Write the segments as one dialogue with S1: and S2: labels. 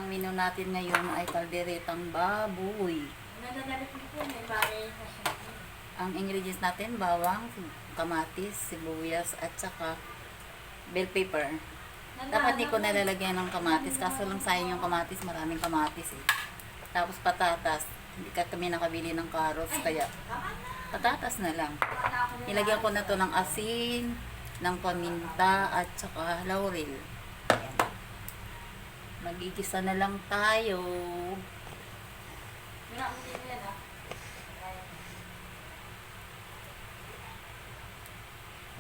S1: Ang menu natin ngayon ay kalderetang baboy.
S2: Nagagalit mo po, may bahay na siya.
S1: Ang ingredients natin, bawang, kamatis, sibuyas, at saka bell pepper. Dapat di ko nalalagyan ng kamatis, kaso lang sayang yung kamatis, maraming kamatis eh. Tapos patatas, hindi kami nakabili ng carrots, kaya patatas na lang. Nilagyan ko na to ng asin, ng paminta, at saka laurel. Ayan. Magigisa na lang tayo.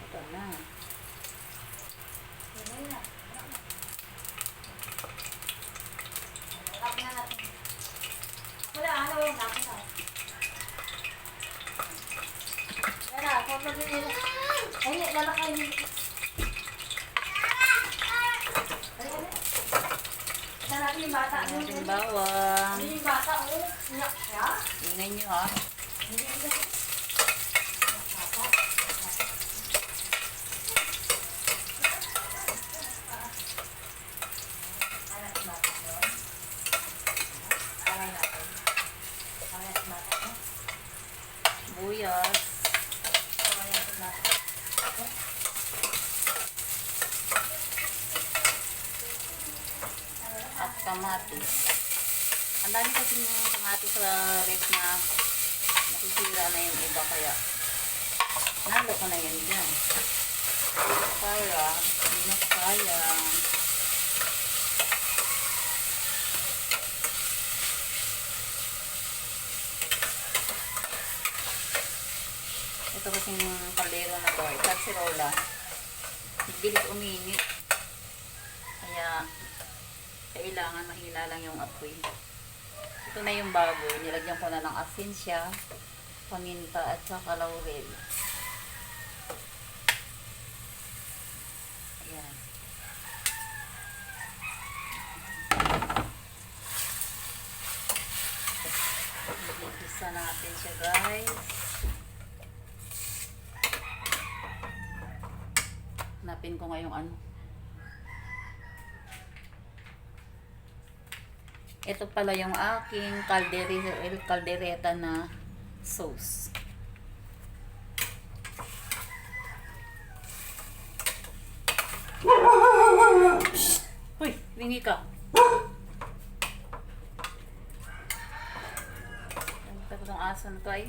S1: Ito na.
S2: Wala, ano yung natin na. Wala, sobrang nila. Ay, lalakay nila. Natin yung bata.
S1: Ating bawang.
S2: Yung bata, oh. Iyak siya.
S1: Ingay nyo ha. Buyas. At kamatis. Ang dami kasi yung kamatis sa ref na nasisira na yung iba, kaya nalo ko na yan dyan. Para hindi na sayang. Ito kasing kaldero na to, kaserola. Bilis uminit. Kaya kailangan mahina lang yung apoy. Ito na yung baboy. Nilagyan ko na ng asin siya, paminta at saka laurel. Ayan. Igisa natin siya, guys. Hanapin ko ngayong ano. Ito pala yung aking kaldereta na sauce. Uy, lingi ka. Tapos ang aso na to ay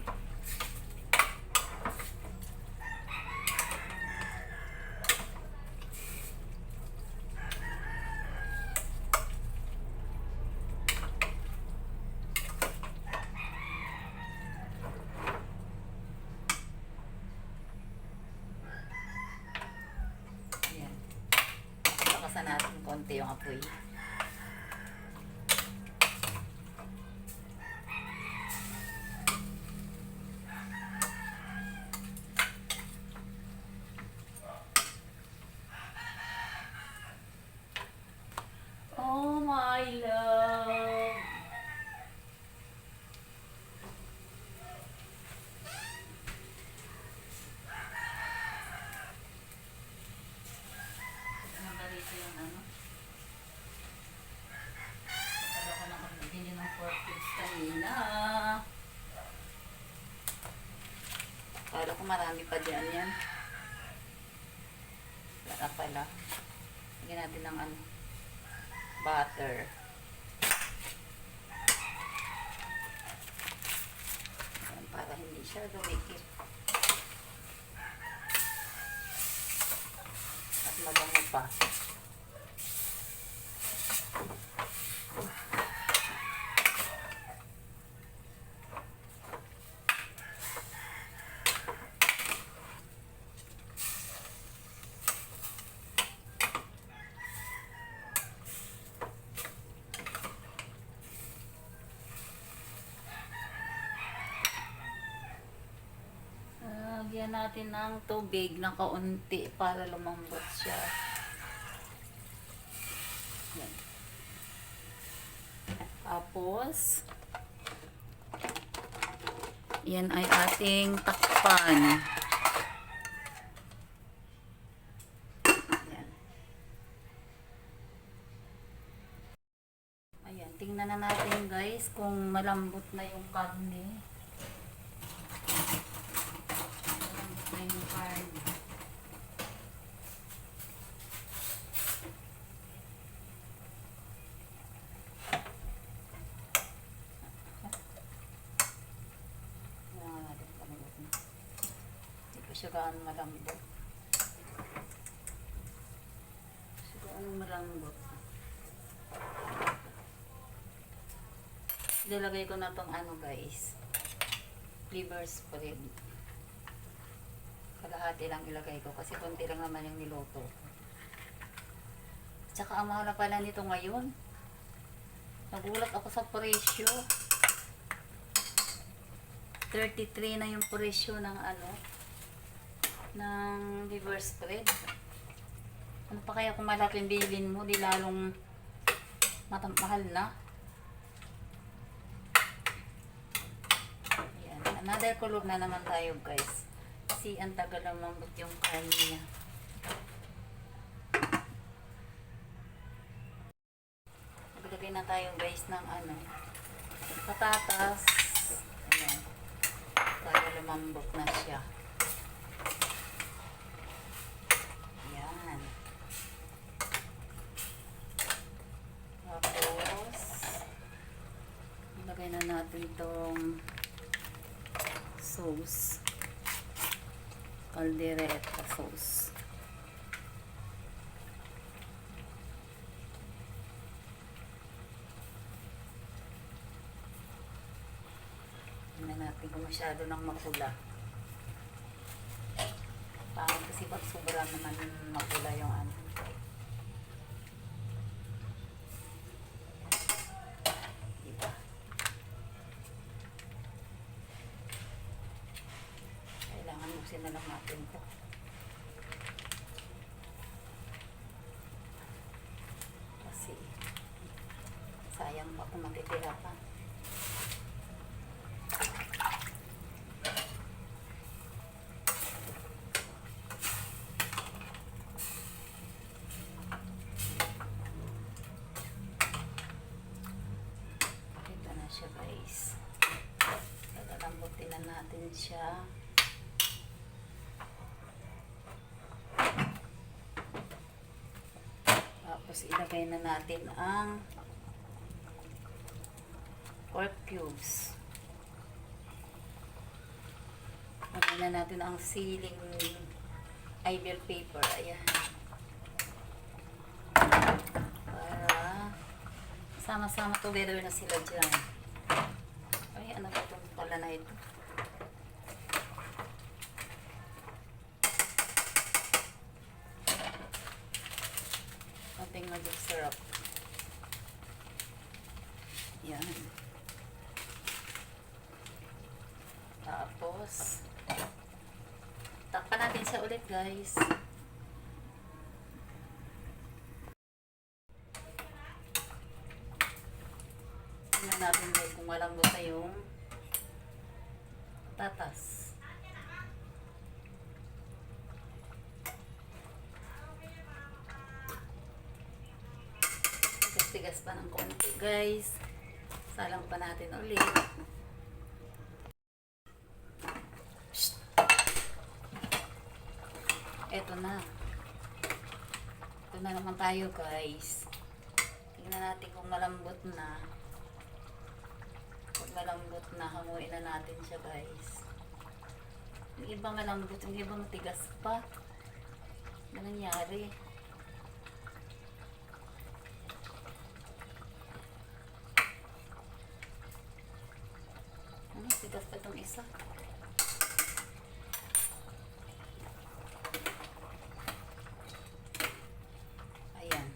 S1: natin konti yung apoy. Oh my love. Ito yung ano. Kala ko lang din ng 4 cubes kanina. Kala ko marami pa dyan yan. Wala pala. Lagyan natin ng ano, butter. Ayan, para hindi siya dumikit. At mabango pa. Lagyan natin ng tubig na kaunti para lumambot siya. Yan. Tapos, yan ay ating takpan. Yan. Tingnan na natin guys kung malambot na yung karne. Malambot na yung karne. Hindi pa siya gaano malambot. Siya gaano malambot. Nilagay ko na tong ano guys, liver spread. Kalahati lang ilagay ko kasi konti lang naman yung niluto. Tsaka ang mahal na pala nito ngayon. Nagulat ako sa presyo. 33 na yung presyo ng ano, ng liver spread. Ano pa kaya kung malaking bilhin mo, di lalong mahal na. Another color na naman tayo guys. Kasi ang tagal na mambot yung karne niya. Naglagay na tayo guys ng ano, patatas. Ayan. Kaya lumambot na siya. Ayan. Tapos, ilagay na natin itong sauce, caldereta sauce. Tingnan natin kung masyado ng makula. Parang kasi pag sobra naman makula yung ano. Buksin na lang natin ito. Kasi sayang pa kung matitira pa. Ito na siya guys. Lalalambutin na natin siya. Tapos ilagay na natin ang pork cubes. Ilagay na natin ang sealing bell paper. Ayan. Para sama-sama together na sila dyan. Ay, ano ba itong pala na ito? Ating magic syrup. Yan. Tapos, takpan natin siya ulit guys. Tingnan natin guys kung malambot na yung patatas. Tigas pa ng konti guys. Salang pa natin ulit. Eto na. Ito na naman tayo guys. Tingnan natin kung malambot na. Kung malambot na, hanguin na natin siya guys. Yung iba malambot, yung iba matigas pa. Ano nangyari? Tigas pa itong isa. Ayan.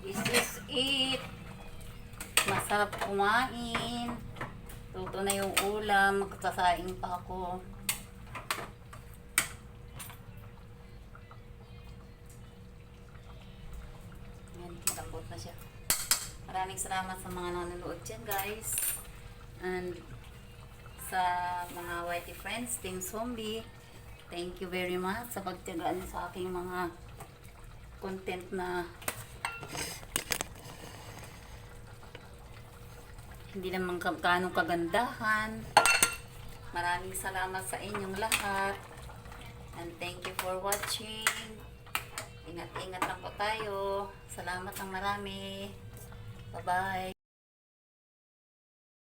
S1: This is it. Masarap kumain. Luto na yung ulam. Magsasaing pa ako. Ayan, malambot na siya. Maraming salamat sa mga nanonood dyan guys. And sa mga Whitey friends, Team Zombie, thank you very much sa pagtiyagaan sa aking mga content na hindi naman ganong kagandahan. Maraming salamat sa inyong lahat. And thank you for watching. Ingat-ingat lang po tayo. Salamat ng marami. Bye-bye.